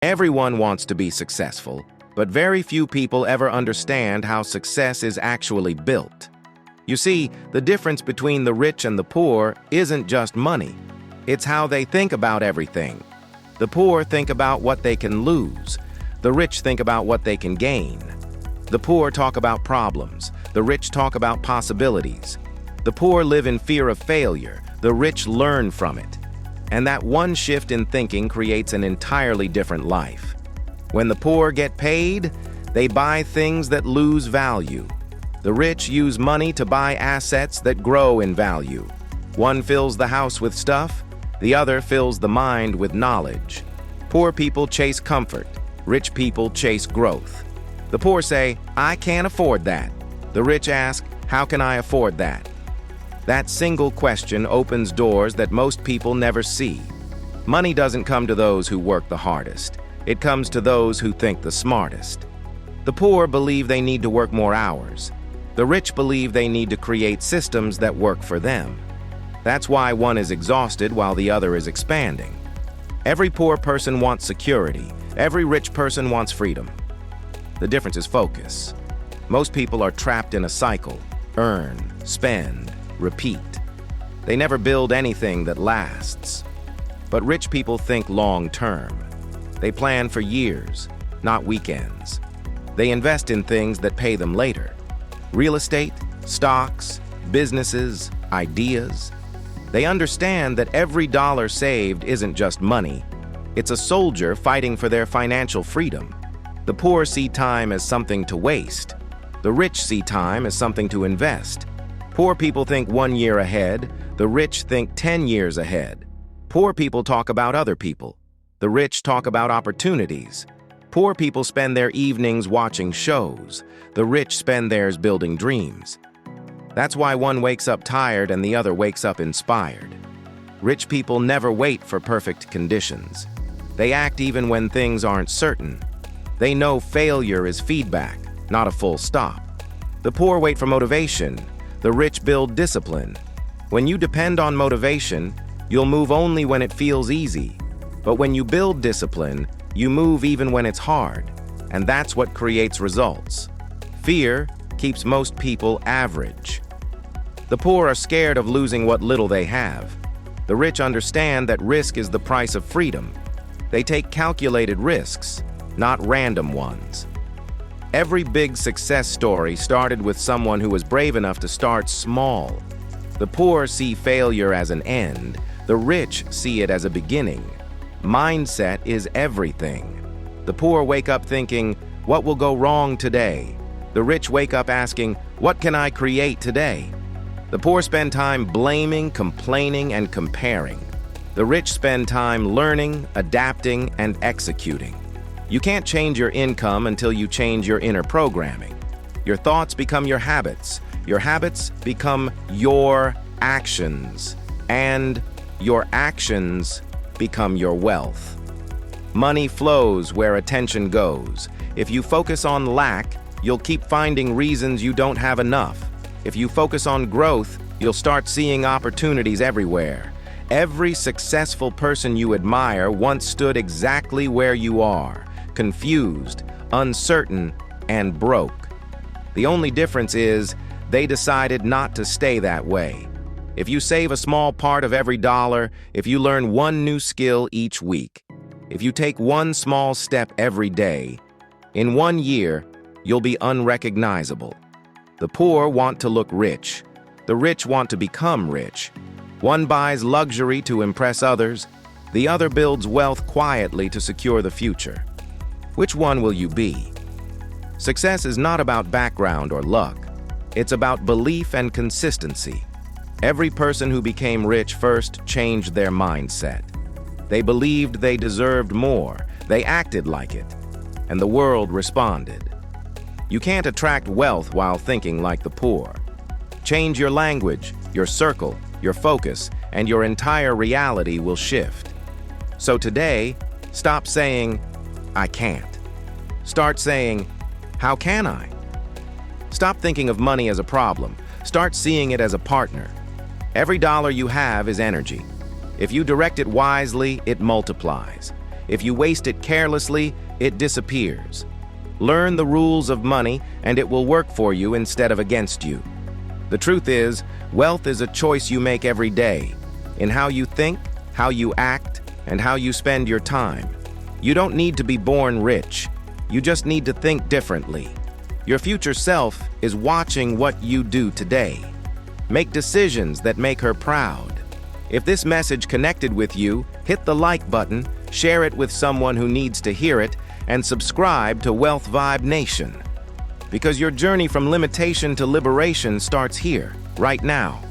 Everyone wants to be successful, but very few people ever understand how success is actually built. You see, the difference between the rich and the poor isn't just money. It's how they think about everything. The poor think about what they can lose. The rich think about what they can gain. The poor talk about problems. The rich talk about possibilities. The poor live in fear of failure. The rich learn from it. And that one shift in thinking creates an entirely different life. When the poor get paid, they buy things that lose value. The rich use money to buy assets that grow in value. One fills the house with stuff, the other fills the mind with knowledge. Poor people chase comfort. Rich people chase growth. The poor say, "I can't afford that." The rich ask, "How can I afford that?" That single question opens doors that most people never see. Money doesn't come to those who work the hardest. It comes to those who think the smartest. The poor believe they need to work more hours. The rich believe they need to create systems that work for them. That's why one is exhausted while the other is expanding. Every poor person wants security. Every rich person wants freedom. The difference is focus. Most people are trapped in a cycle: earn, spend, repeat. They never build anything that lasts. But rich people think long-term. They plan for years, not weekends. They invest in things that pay them later. Real estate, stocks, businesses, ideas. They understand that every dollar saved isn't just money. It's a soldier fighting for their financial freedom. The poor see time as something to waste. The rich see time as something to invest. Poor people think 1 year ahead. The rich think 10 years ahead. Poor people talk about other people. The rich talk about opportunities. Poor people spend their evenings watching shows. The rich spend theirs building dreams. That's why one wakes up tired and the other wakes up inspired. Rich people never wait for perfect conditions. They act even when things aren't certain. They know failure is feedback, not a full stop. The poor wait for motivation. The rich build discipline. When you depend on motivation, you'll move only when it feels easy. But when you build discipline, you move even when it's hard. And that's what creates results. Fear keeps most people average. The poor are scared of losing what little they have. The rich understand that risk is the price of freedom. They take calculated risks, not random ones. Every big success story started with someone who was brave enough to start small. The poor see failure as an end. The rich see it as a beginning. Mindset is everything. The poor wake up thinking, "What will go wrong today?" The rich wake up asking, "What can I create today?" The poor spend time blaming, complaining, and comparing. The rich spend time learning, adapting, and executing. You can't change your income until you change your inner programming. Your thoughts become your habits. Your habits become your actions. And your actions become your wealth. Money flows where attention goes. If you focus on lack, you'll keep finding reasons you don't have enough. If you focus on growth, you'll start seeing opportunities everywhere. Every successful person you admire once stood exactly where you are: confused, uncertain, and broke. The only difference is they decided not to stay that way. If you save a small part of every dollar, if you learn one new skill each week, if you take one small step every day, in 1 year, you'll be unrecognizable. The poor want to look rich. The rich want to become rich. One buys luxury to impress others. The other builds wealth quietly to secure the future. Which one will you be? Success is not about background or luck. It's about belief and consistency. Every person who became rich first changed their mindset. They believed they deserved more. They acted like it. And the world responded. You can't attract wealth while thinking like the poor. Change your language, your circle, your focus, and your entire reality will shift. So today, stop saying, "I can't." Start saying, "How can I?" Stop thinking of money as a problem. Start seeing it as a partner. Every dollar you have is energy. If you direct it wisely, it multiplies. If you waste it carelessly, it disappears. Learn the rules of money, and it will work for you instead of against you. The truth is, wealth is a choice you make every day, in how you think, how you act, and how you spend your time. You don't need to be born rich. You just need to think differently. Your future self is watching what you do today. Make decisions that make her proud. If this message connected with you, hit the like button, share it with someone who needs to hear it, and subscribe to Wealth Vibe Nation. Because your journey from limitation to liberation starts here, right now.